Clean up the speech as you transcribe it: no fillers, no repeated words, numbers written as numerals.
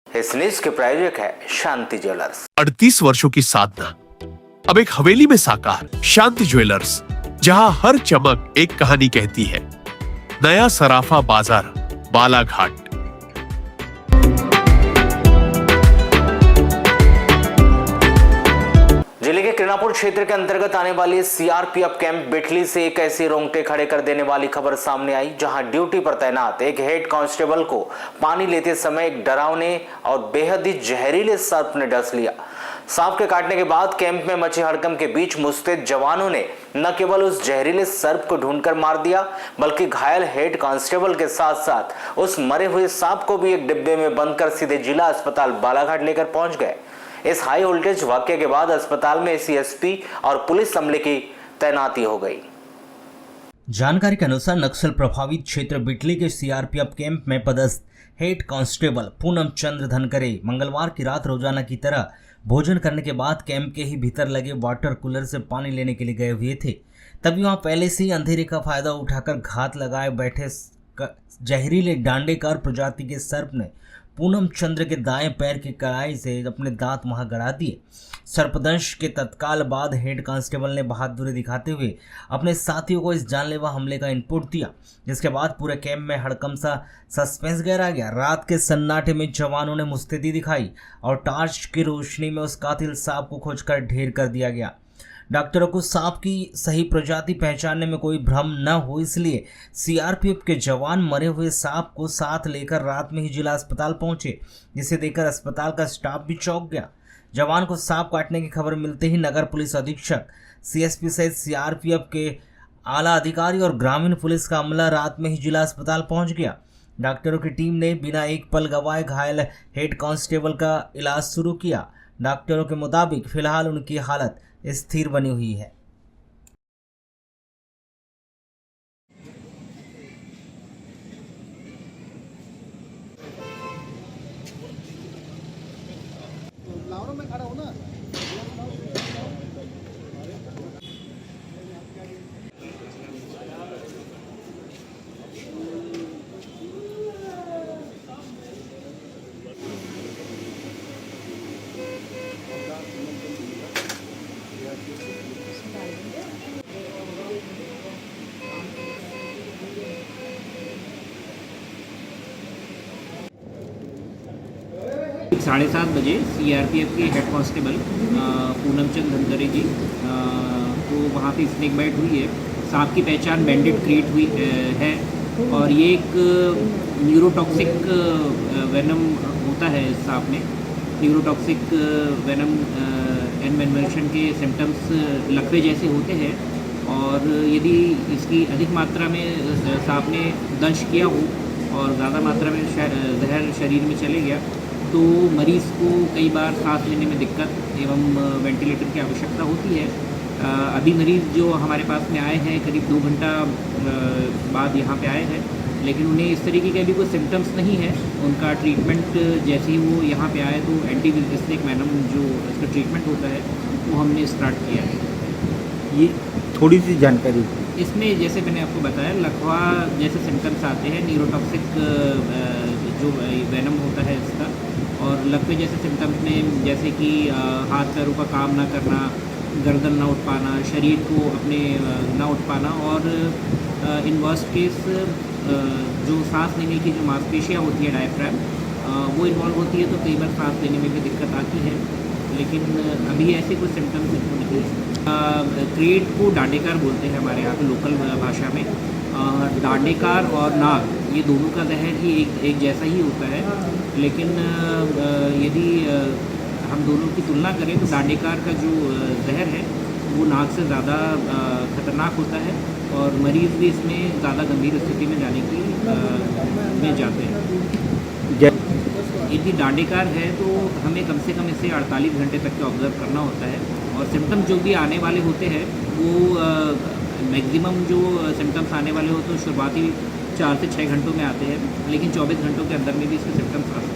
इस न्यूज के प्रायोजक है शांति ज्वेलर्स। 38 वर्षों की साधना अब एक हवेली में साकार। शांति ज्वेलर्स, जहां हर चमक एक कहानी कहती है। नया सराफा बाजार, बालाघाट। जिले के किरणापुर क्षेत्र के अंतर्गत आने वाली सीआरपीएफ कैंप बिठली से एक ऐसी रोंगटे खड़े कर देने वाली खबर सामने आई, जहां ड्यूटी पर तैनात एक हेड कांस्टेबल को पानी लेते समय एक डरावने और बेहद ही जहरीले सर्प ने डस लिया। सांप के काटने के बाद कैंप में मचे हड़कंप के बीच मुस्तैद जवानों ने न केवल उस जहरीले सर्प को ढूंढकर मार दिया, बल्कि घायल हेड कांस्टेबल के साथ साथ उस मरे हुए सांप को भी एक डिब्बे में बंद कर सीधे जिला अस्पताल बालाघाट लेकर पहुंच गए। इस हाई वोल्टेज वाकये के बाद अस्पताल में सीएसपी और पुलिस अमले की तैनाती हो गई। जानकारी के अनुसार नक्सल प्रभावित क्षेत्र बिटली के सीआरपीएफ कैंप में पदस्थ हेड कांस्टेबल पूनम चंद्र धनकरे मंगलवार की रात रोजाना की तरह भोजन करने के बाद कैंप के ही भीतर लगे वाटर कूलर से पानी लेने के लिए गए हुए थे। तभी वहां पहले से ही अंधेरे का फायदा उठाकर घात लगाए बैठे जहरीले डांडेकार प्रजाति के सर्प ने पूनम चंद्र के दाएं पैर की कलाई से अपने दांत वहां गड़ा दिए। सर्पदंश के तत्काल बाद हेड कांस्टेबल ने बहादुरी दिखाते हुए अपने साथियों को इस जानलेवा हमले का इनपुट दिया, जिसके बाद पूरे कैंप में हड़कंप सा सस्पेंस गहरा गया। रात के सन्नाटे में जवानों ने मुस्तैदी दिखाई और टार्च की रोशनी में उस कातिल सांप को खोजकर ढेर कर दिया गया। डॉक्टरों को सांप की सही प्रजाति पहचानने में कोई भ्रम न हो, इसलिए सीआरपीएफ के जवान मरे हुए सांप को साथ लेकर रात में ही जिला अस्पताल पहुंचे, जिसे देखकर अस्पताल का स्टाफ भी चौंक गया। जवान को सांप काटने की खबर मिलते ही नगर पुलिस अधीक्षक, सीएसपी सहित सीआरपीएफ के आला अधिकारी और ग्रामीण पुलिस का अमला रात में ही जिला अस्पताल पहुंच गया। डॉक्टरों की टीम ने बिना एक पल गंवाए घायल हेड कांस्टेबल का इलाज शुरू किया। डॉक्टरों के मुताबिक फिलहाल उनकी हालत स्थिर बनी हुई है। में खड़ा हो ना। साढ़े 7 बजे सीआरपीएफ के हेड कांस्टेबल पूनम चंद धनकरे जी को वहाँ पे स्नेक बाइट हुई है। सांप की पहचान बैंडेड क्रिएट हुई है और ये एक न्यूरोटॉक्सिक वेनम होता है। इस सांप में न्यूरोटॉक्सिक वेनम एनवेनवेशन के सिम्टम्स लकवे जैसे होते हैं और यदि इसकी अधिक मात्रा में सांप ने दंश किया हो और ज़्यादा मात्रा में जहर शरीर में चले गया तो मरीज़ को कई बार सांस लेने में दिक्कत एवं वेंटिलेटर की आवश्यकता होती है। अभी मरीज़ जो हमारे पास में आए हैं करीब 2 घंटा बाद यहाँ पे आए हैं, लेकिन उन्हें इस तरीके के अभी कोई सिम्टम्स नहीं है। उनका ट्रीटमेंट जैसे ही वो यहाँ पे आए तो एंटी विल्टिस्टिक वेनम जो इसका ट्रीटमेंट होता है वो हमने स्टार्ट किया है। ये थोड़ी सी जानकारी इसमें जैसे मैंने आपको बताया लकवा जैसे सिम्टम्स आते हैं, न्यूरोटॉक्सिक जो वेनम होता है इसका, और लकवे जैसे सिम्टम्स में जैसे कि हाथ पैरों का काम ना करना, गर्दन ना उठ पाना, शरीर को अपने ना उठ पाना और इन वर्स्ट केस जो सांस लेने की जो मांसपेशियाँ होती है डायफ्राम वो इन्वॉल्व होती है तो कई बार सांस लेने में भी दिक्कत आती है, लेकिन अभी ऐसे कुछ सिम्टम्स नहीं है। क्रिएट को डांडेकार बोलते हैं हमारे यहाँ पे लोकल भाषा में। डांडेकार और नाग ये दोनों का जहर ही एक जैसा ही होता है, लेकिन यदि हम दोनों की तुलना करें तो डांडेकार का जो जहर है वो नाग से ज़्यादा खतरनाक होता है और मरीज़ भी इसमें ज़्यादा गंभीर स्थिति में जाने की में जाते हैं। यदि डांडेकार है तो हमें कम से कम इसे 48 घंटे तक का ऑब्जर्व करना होता है और सिम्टम जो भी आने वाले होते हैं वो मैक्सिमम जो सिम्टम्स आने वाले हो तो शुरुआती 4 से 6 घंटों में आते हैं, लेकिन 24 घंटों के अंदर में भी इसके सिम्टम्स आ सकते हैं।